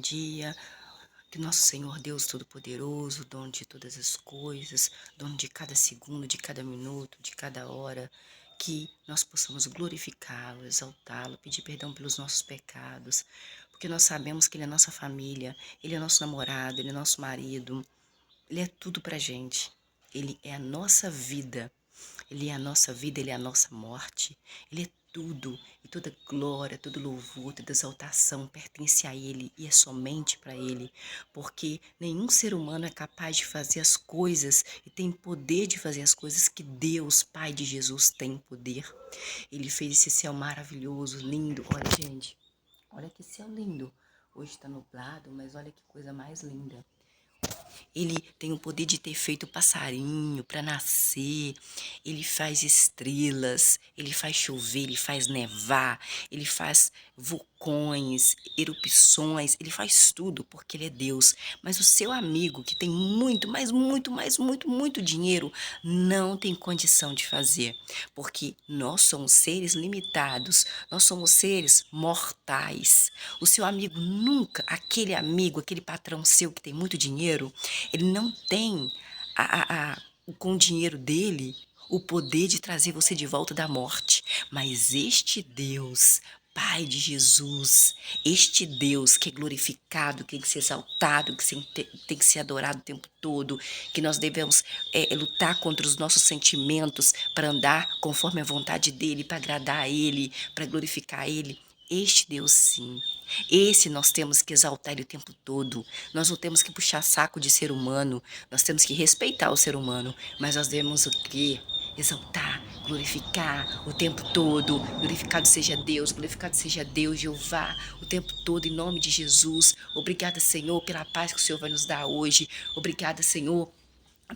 dia. Que nosso Senhor Deus Todo-Poderoso, dono de todas as coisas, dono de cada segundo, de cada minuto, de cada hora, que nós possamos glorificá-lo, exaltá-lo, pedir perdão pelos nossos pecados, porque nós sabemos que Ele é nossa família, Ele é nosso namorado, Ele é nosso marido, Ele é tudo pra gente. Ele é a nossa vida. Ele é a nossa vida, Ele é a nossa morte. Ele é tudo. E toda glória, todo louvor, toda exaltação pertence a Ele e é somente para Ele. Porque nenhum ser humano é capaz de fazer as coisas e tem poder de fazer as coisas que Deus, Pai de Jesus, tem poder. Ele fez esse céu maravilhoso, lindo. Olha, gente, olha que céu lindo. Hoje está nublado, mas olha que coisa mais linda. Ele tem o poder de ter feito passarinho para nascer, ele faz estrelas, ele faz chover, ele faz nevar, ele faz vulcões, erupções, ele faz tudo porque ele é Deus. Mas o seu amigo que tem muito, mas muito, mas muito, muito dinheiro, não tem condição de fazer, porque nós somos seres limitados, nós somos seres mortais. O seu amigo nunca, aquele amigo, aquele patrão seu que tem muito dinheiro, ele não tem com o dinheiro dele o poder de trazer você de volta da morte. Mas este Deus, Pai de Jesus, este Deus que é glorificado, que tem que ser exaltado, que tem que ser adorado o tempo todo, que nós devemos lutar contra os nossos sentimentos para andar conforme a vontade dele, para agradar a ele, para glorificar ele. Este Deus, sim. Esse nós temos que exaltar ele o tempo todo. Nós não temos que puxar saco de ser humano. Nós temos que respeitar o ser humano. Mas nós devemos o quê? Exaltar, glorificar o tempo todo. Glorificado seja Deus, Jeová, o tempo todo, em nome de Jesus. Obrigada, Senhor, pela paz que o Senhor vai nos dar hoje. Obrigada, Senhor,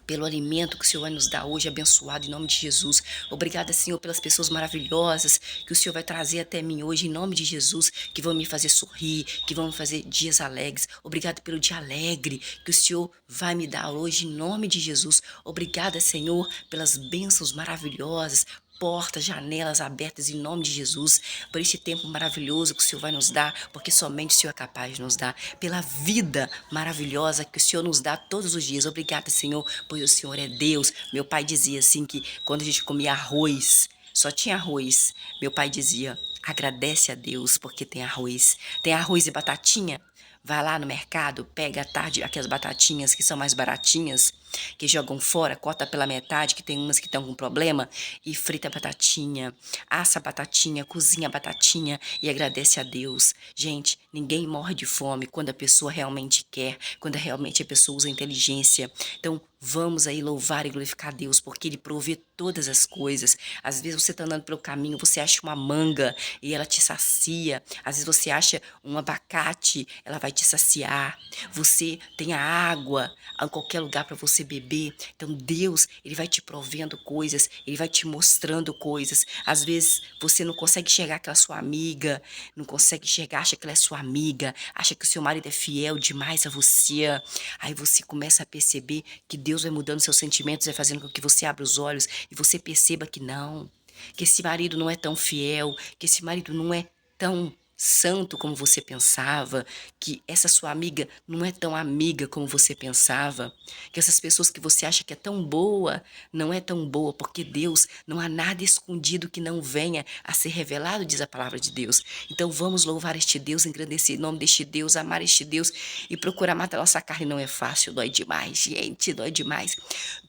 pelo alimento que o Senhor vai nos dar hoje, abençoado em nome de Jesus. Obrigada, Senhor, pelas pessoas maravilhosas que o Senhor vai trazer até mim hoje, em nome de Jesus, que vão me fazer sorrir, que vão me fazer dias alegres. Obrigada pelo dia alegre que o Senhor vai me dar hoje, em nome de Jesus. Obrigada, Senhor, pelas bênçãos maravilhosas, portas, janelas abertas em nome de Jesus, por este tempo maravilhoso que o Senhor vai nos dar, porque somente o Senhor é capaz de nos dar, pela vida maravilhosa que o Senhor nos dá todos os dias. Obrigada, Senhor, pois o Senhor é Deus. Meu pai dizia assim que quando a gente comia arroz, só tinha arroz, meu pai dizia: agradece a Deus porque tem arroz e batatinha. Vai lá no mercado, pega à tarde aquelas batatinhas que são mais baratinhas, que jogam fora, corta pela metade, que tem umas que estão com problema, e frita a batatinha, assa a batatinha, cozinha a batatinha e agradece a Deus. Gente, ninguém morre de fome quando a pessoa realmente quer, quando realmente a pessoa usa inteligência. Então, vamos aí louvar e glorificar a Deus, porque Ele provê todas as coisas. Às vezes você está andando pelo caminho, você acha uma manga e ela te sacia. Às vezes você acha um abacate, ela vai te saciar. Você tem a água em qualquer lugar para você beber. Então Deus, Ele vai te provendo coisas, Ele vai te mostrando coisas. Às vezes você não consegue enxergar aquela sua amiga, não consegue enxergar, acha que ela é sua amiga, acha que o seu marido é fiel demais a você. Aí você começa a perceber que Deus vai mudando seus sentimentos, vai fazendo com que você abra os olhos e você perceba que não, que esse marido não é tão fiel, que esse marido não é tão santo como você pensava, que essa sua amiga não é tão amiga como você pensava, que essas pessoas que você acha que é tão boa, não é tão boa, porque Deus, não há nada escondido que não venha a ser revelado, diz a palavra de Deus. Então vamos louvar este Deus, engrandecer o nome deste Deus, amar este Deus e procurar matar nossa carne não é fácil, dói demais, gente, dói demais.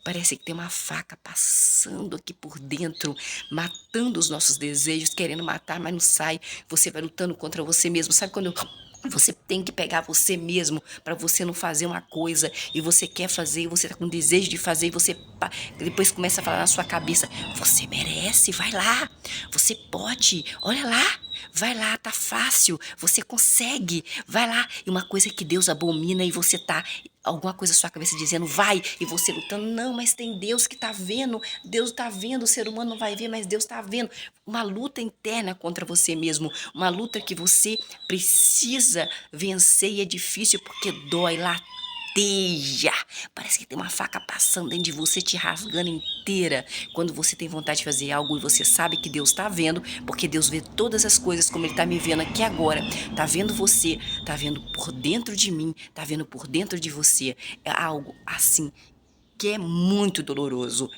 Parece que tem uma faca passando aqui por dentro, matando os nossos desejos, querendo matar, mas não sai. Você vai lutando contra você mesmo. Sabe quando você tem que pegar você mesmo para você não fazer uma coisa e você quer fazer, e você tá com desejo de fazer e você depois começa a falar na sua cabeça: você merece, vai lá, você pode, olha lá. Vai lá, tá fácil, você consegue, vai lá. E uma coisa que Deus abomina e você tá, alguma coisa na sua cabeça dizendo vai, e você lutando, não, mas tem Deus que tá vendo, Deus tá vendo, o ser humano não vai ver, mas Deus tá vendo. Uma luta interna contra você mesmo, uma luta que você precisa vencer e é difícil porque dói lá rasteja. Parece que tem uma faca passando dentro de você, te rasgando inteira. Quando você tem vontade de fazer algo e você sabe que Deus está vendo, porque Deus vê todas as coisas como Ele está me vendo aqui agora. Tá vendo você, tá vendo por dentro de mim, tá vendo por dentro de você. É algo assim que é muito doloroso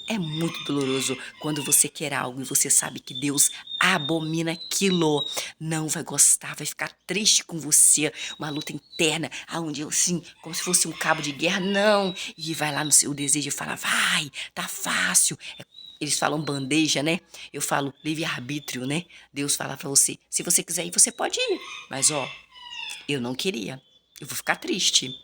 quando você quer algo e você sabe que Deus abomina aquilo, não vai gostar, vai ficar triste com você, uma luta interna, aonde assim, como se fosse um cabo de guerra, não, e vai lá no seu desejo e fala, vai, tá fácil, eles falam bandeja, né? Eu falo livre-arbítrio, né? Deus fala pra você, se você quiser ir, você pode ir, mas ó, eu não queria. Eu vou ficar triste.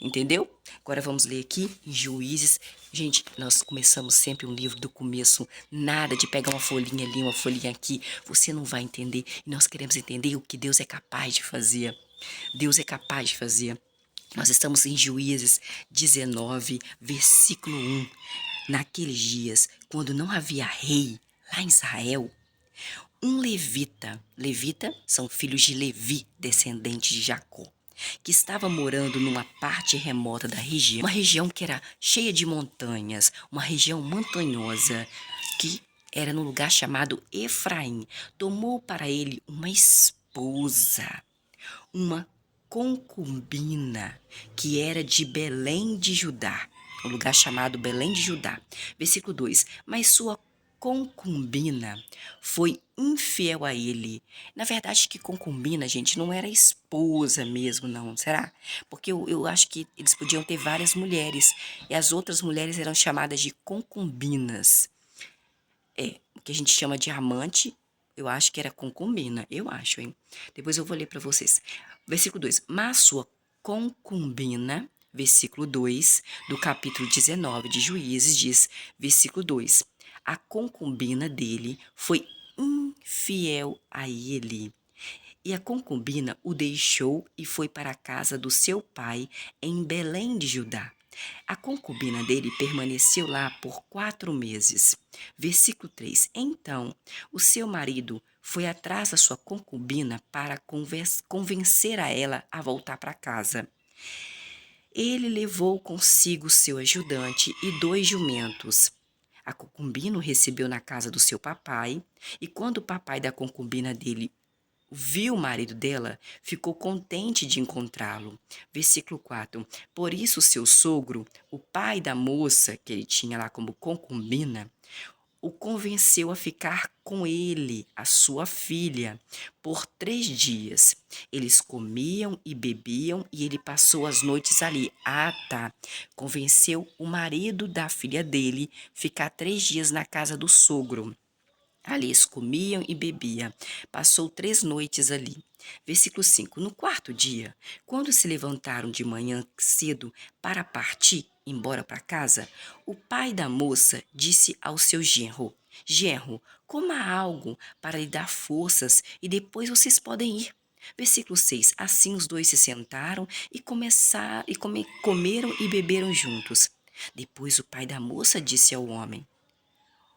Entendeu? Agora vamos ler aqui em Juízes. Gente, nós começamos sempre um livro do começo. Nada de pegar uma folhinha ali, uma folhinha aqui. Você não vai entender. E nós queremos entender o que Deus é capaz de fazer. Deus é capaz de fazer. Nós estamos em Juízes 19, versículo 1. Naqueles dias, quando não havia rei lá em Israel, um levita são filhos de Levi, descendente de Jacó, que estava morando numa parte remota da região, uma região que era cheia de montanhas, uma região montanhosa, que era num lugar chamado Efraim. Tomou para ele uma esposa, uma concubina, que era de Belém de Judá, um lugar chamado Belém de Judá. Versículo 2: Mas sua concubina foi infiel a ele. Na verdade, que concubina, gente, não era esposa mesmo, não, será? Porque eu acho que eles podiam ter várias mulheres, e as outras mulheres eram chamadas de concubinas. O que a gente chama de amante, eu acho que era concubina, eu acho, hein? Depois eu vou ler para vocês. Versículo 2: Mas sua concubina, versículo 2 do capítulo 19 de Juízes diz, versículo 2: A concubina dele foi infiel a ele. E a concubina o deixou e foi para a casa do seu pai em Belém de Judá. A concubina dele permaneceu lá por 4 meses. Versículo 3. Então, o seu marido foi atrás da sua concubina para convencer a ela a voltar para casa. Ele levou consigo seu ajudante e 2 jumentos. A concubina o recebeu na casa do seu papai, e quando o papai da concubina dele viu o marido dela, ficou contente de encontrá-lo. Versículo 4. Por isso, seu sogro, o pai da moça que ele tinha lá como concubina, o convenceu a ficar com ele, a sua filha, por 3 dias. Eles comiam e bebiam e ele passou as noites ali. Ah, tá. Convenceu o marido da filha dele ficar 3 dias na casa do sogro. Ali eles comiam e bebiam. Passou 3 noites ali. Versículo 5. No quarto dia, quando se levantaram de manhã cedo para partir, embora para casa, o pai da moça disse ao seu genro: Genro, coma algo para lhe dar forças e depois vocês podem ir. Versículo 6. Assim os dois se sentaram e comeram e beberam juntos. Depois o pai da moça disse ao homem: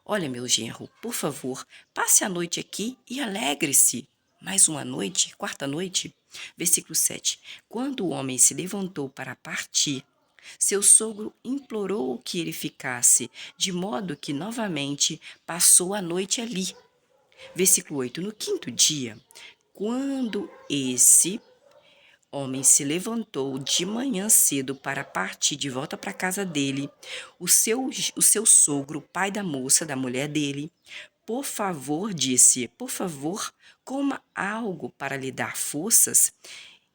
Olha, meu genro, por favor, passe a noite aqui e alegre-se. Mais uma noite, quarta noite. Versículo 7. Quando o homem se levantou para partir, seu sogro implorou que ele ficasse, de modo que novamente passou a noite ali. Versículo 8. No quinto dia, quando esse homem se levantou de manhã cedo para partir de volta para a casa dele. O seu sogro, pai da moça, da mulher dele, por favor, disse, por favor, coma algo para lhe dar forças.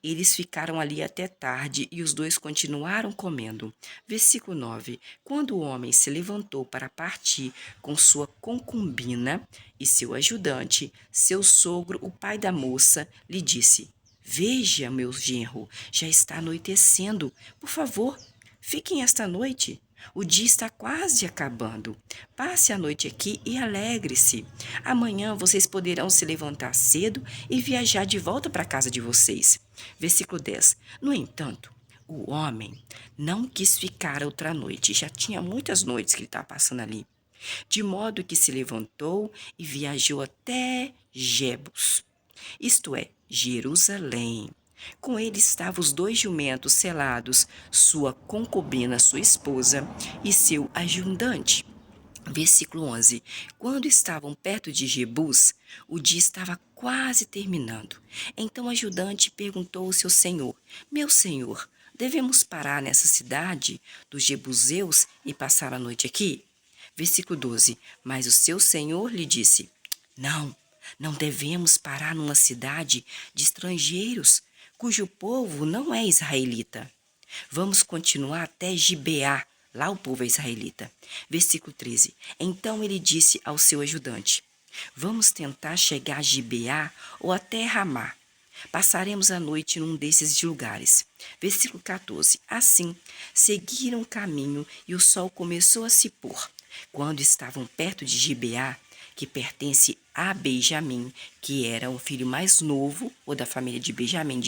Eles ficaram ali até tarde e os dois continuaram comendo. Versículo 9. Quando o homem se levantou para partir com sua concubina e seu ajudante, seu sogro, o pai da moça, lhe disse: Veja, meu genro, já está anoitecendo. Por favor, fiquem esta noite. O dia está quase acabando. Passe a noite aqui e alegre-se. Amanhã vocês poderão se levantar cedo e viajar de volta para a casa de vocês. Versículo 10. No entanto, o homem não quis ficar outra noite. Já tinha muitas noites que ele estava passando ali. De modo que se levantou e viajou até Jebus, isto é, Jerusalém. Com ele estavam os 2 jumentos selados, sua concubina, sua esposa, e seu ajudante. Versículo 11. Quando estavam perto de Jebus, o dia estava quase terminando. Então o ajudante perguntou ao seu senhor: Meu senhor, devemos parar nessa cidade dos Jebuseus e passar a noite aqui? Versículo 12. Mas o seu senhor lhe disse: Não, não devemos parar numa cidade de estrangeiros, cujo povo não é israelita. Vamos continuar até Gibeá. Lá o povo é israelita. Versículo 13. Então ele disse ao seu ajudante: Vamos tentar chegar a Gibeá ou até Ramá. Passaremos a noite num desses lugares. Versículo 14. Assim, seguiram o caminho e o sol começou a se pôr. Quando estavam perto de Gibeá, que pertence a Benjamim, que era o filho mais novo, ou da família de Benjamim,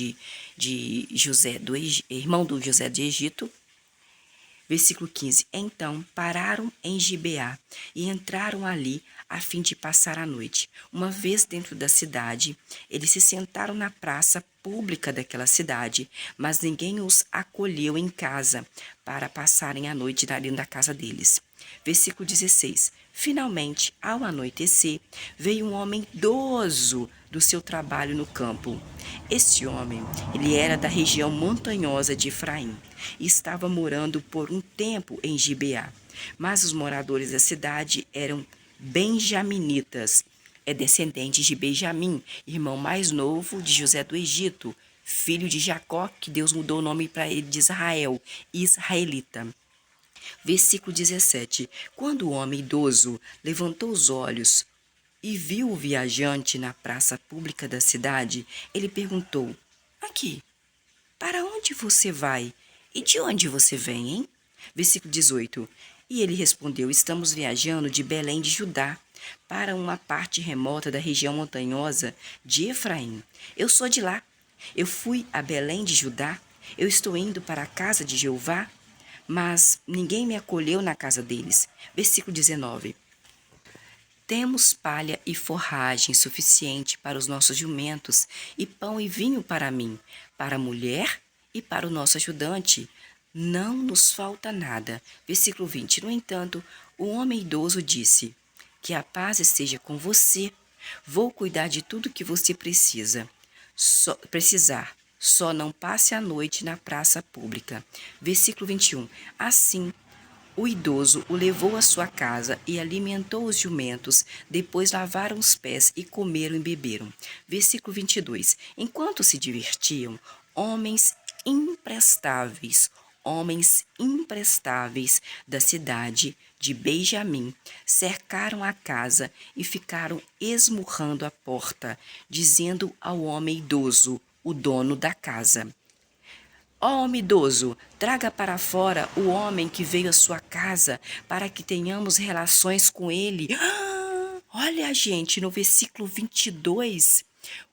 de José, irmão do José do Egito. Versículo 15. Então pararam em Gibeá e entraram ali a fim de passar a noite. Uma vez dentro da cidade, eles se sentaram na praça pública daquela cidade, mas ninguém os acolheu em casa para passarem a noite ali na casa deles. Versículo 16. Finalmente, ao anoitecer, veio um homem idoso do seu trabalho no campo. Esse homem, ele era da região montanhosa de Efraim e estava morando por um tempo em Gibeá. Mas os moradores da cidade eram benjaminitas, descendente de Benjamim, irmão mais novo de José do Egito, filho de Jacó, que Deus mudou o nome para ele de Israel, israelita. Versículo 17. Quando o homem idoso levantou os olhos e viu o viajante na praça pública da cidade, ele perguntou: Aqui, para onde você vai? E de onde você vem, hein? Versículo 18. E ele respondeu: Estamos viajando de Belém de Judá para uma parte remota da região montanhosa de Efraim. Eu sou de lá. Eu fui a Belém de Judá. Eu estou indo para a casa de Jeová, mas ninguém me acolheu na casa deles. Versículo 19. Temos palha e forragem suficiente para os nossos jumentos, e pão e vinho para mim, para a mulher e para o nosso ajudante. Não nos falta nada. Versículo 20. No entanto, o homem idoso disse: Que a paz esteja com você. Vou cuidar de tudo que você precisar. Só não passe a noite na praça pública. Versículo 21. Assim, o idoso o levou à sua casa e alimentou os jumentos, depois lavaram os pés e comeram e beberam. Versículo 22. Enquanto se divertiam, homens imprestáveis da cidade de Benjamim cercaram a casa e ficaram esmurrando a porta, dizendo ao homem idoso, o dono da casa: Ó homem idoso, traga para fora o homem que veio à sua casa, para que tenhamos relações com ele. Olha, gente, no versículo 22,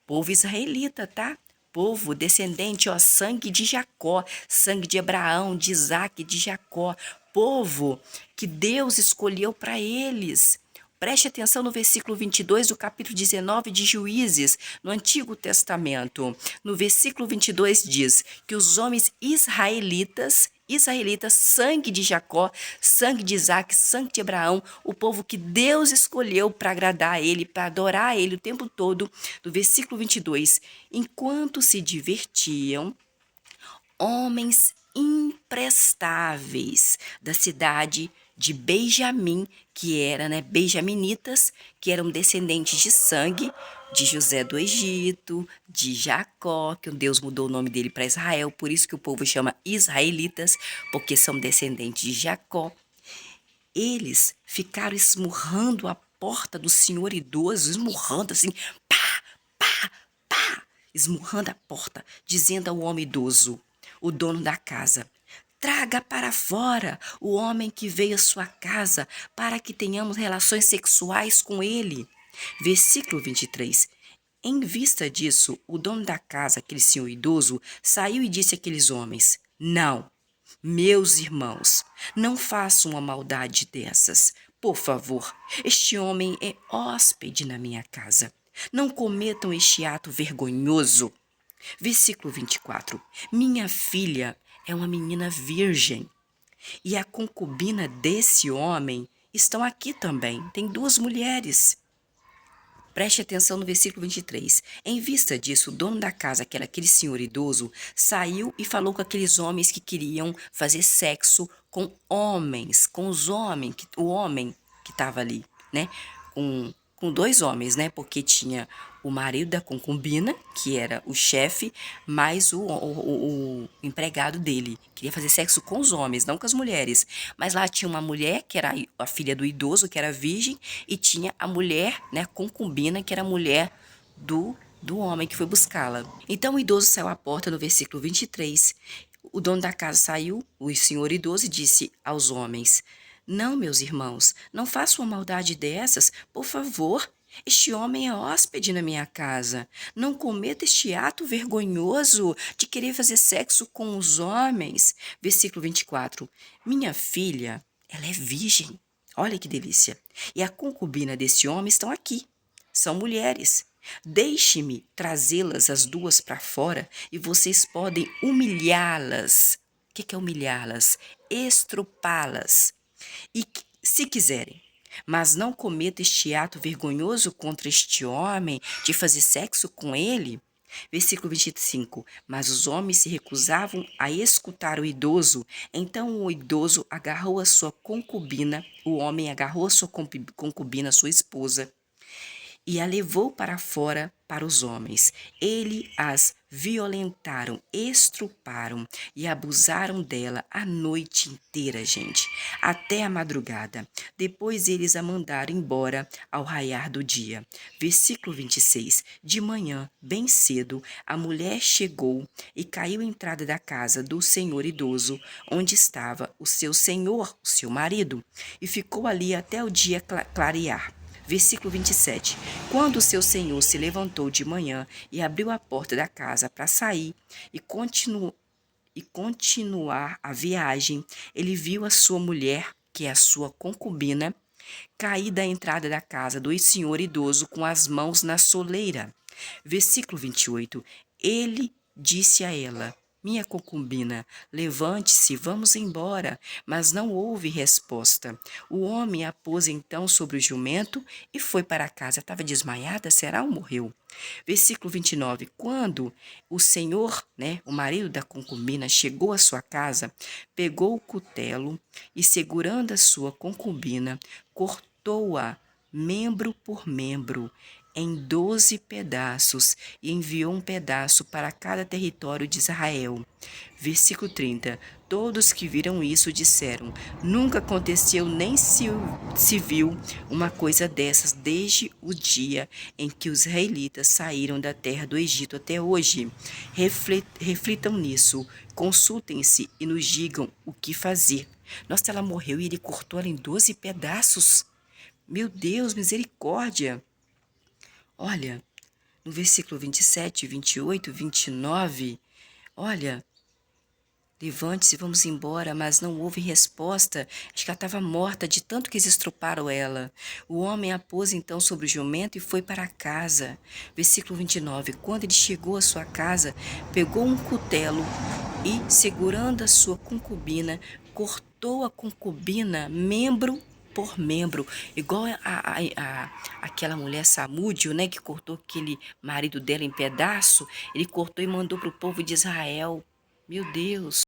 povo israelita, tá? Povo descendente, ó, sangue de Jacó, sangue de Abraão, de Isaac, de Jacó. Povo que Deus escolheu para eles. Preste atenção no versículo 22 do capítulo 19 de Juízes, no Antigo Testamento. No versículo 22 diz que os homens israelitas, sangue de Jacó, sangue de Isaac, sangue de Abraão, o povo que Deus escolheu para agradar a ele, para adorar a ele o tempo todo, do versículo 22, enquanto se divertiam, homens imprestáveis da cidade de Benjamim, que era, benjaminitas, que eram descendentes de sangue de José do Egito, de Jacó, que Deus mudou o nome dele para Israel, por isso que o povo chama israelitas, porque são descendentes de Jacó. Eles ficaram esmurrando a porta do senhor idoso, esmurrando assim, pá, pá, pá, esmurrando a porta, dizendo ao homem idoso, o dono da casa: Traga para fora o homem que veio à sua casa, para que tenhamos relações sexuais com ele. Versículo 23. Em vista disso, o dono da casa, aquele senhor idoso, saiu e disse àqueles homens: Não, meus irmãos, não façam uma maldade dessas. Por favor, este homem é hóspede na minha casa. Não cometam este ato vergonhoso. Versículo 24. Minha filha é uma menina virgem, e a concubina desse homem estão aqui também. Tem duas mulheres. Preste atenção no versículo 23. Em vista disso, o dono da casa, que era aquele senhor idoso, saiu e falou com aqueles homens que queriam fazer sexo com homens, com os homens, o homem que estava ali, né? Com dois homens, né? Porque tinha o marido da concubina, que era o chefe, mais o empregado dele. Queria fazer sexo com os homens, não com as mulheres. Mas lá tinha uma mulher, que era a filha do idoso, que era virgem, e tinha a mulher, né, concubina, que era a mulher do homem que foi buscá-la. Então o idoso saiu à porta no versículo 23. O dono da casa saiu, o senhor idoso, e disse aos homens: Não, meus irmãos, não façam uma maldade dessas, por favor. Este homem é hóspede na minha casa. Não cometa este ato vergonhoso de querer fazer sexo com os homens. Versículo 24. Minha filha, ela é virgem. Olha que delícia. E a concubina desse homem estão aqui. São mulheres. Deixe-me trazê-las as duas para fora e vocês podem humilhá-las. O que é humilhá-las? Estrupá-las. E se quiserem. Mas não cometa este ato vergonhoso contra este homem de fazer sexo com ele. Versículo 25. Mas os homens se recusavam a escutar o idoso. Então o idoso agarrou a sua concubina, o homem agarrou a sua concubina, sua esposa, e a levou para fora para os homens. Ele as violentaram, estruparam e abusaram dela a noite inteira, gente, até a madrugada. Depois eles a mandaram embora ao raiar do dia. Versículo 26. De manhã, bem cedo, a mulher chegou e caiu à entrada da casa do senhor idoso, onde estava o seu senhor, o seu marido, e ficou ali até o dia clarear. Versículo 27. Quando o seu senhor se levantou de manhã e abriu a porta da casa para sair e continuar a viagem, ele viu a sua mulher, que é a sua concubina, cair da entrada da casa do senhor idoso com as mãos na soleira. Versículo 28. Ele disse a ela: Minha concubina, levante-se, vamos embora. Mas não houve resposta. O homem a pôs então sobre o jumento e foi para casa. Estava desmaiada, será ou morreu? Versículo 29. Quando o senhor, né, o marido da concubina, chegou à sua casa, pegou o cutelo e, segurando a sua concubina, cortou-a membro por membro em 12 pedaços e enviou um pedaço para cada território de Israel. Versículo 30. Todos que viram isso disseram: Nunca aconteceu nem se viu uma coisa dessas desde o dia em que os israelitas saíram da terra do Egito até hoje. Reflitam nisso, consultem-se e nos digam o que fazer. Nossa, ela morreu e ele cortou ela em 12 pedaços. Meu Deus, misericórdia! Olha, no versículo 27, 28, 29, olha, levante-se, vamos embora, mas não houve resposta. Acho que ela estava morta de tanto que eles estruparam ela. O homem a pôs então sobre o jumento e foi para casa. Versículo 29, quando ele chegou à sua casa, pegou um cutelo e, segurando a sua concubina, cortou a concubina membro por membro, igual aquela mulher Samúdio, né, que cortou aquele marido dela em pedaço. Ele cortou e mandou para o povo de Israel. Meu Deus!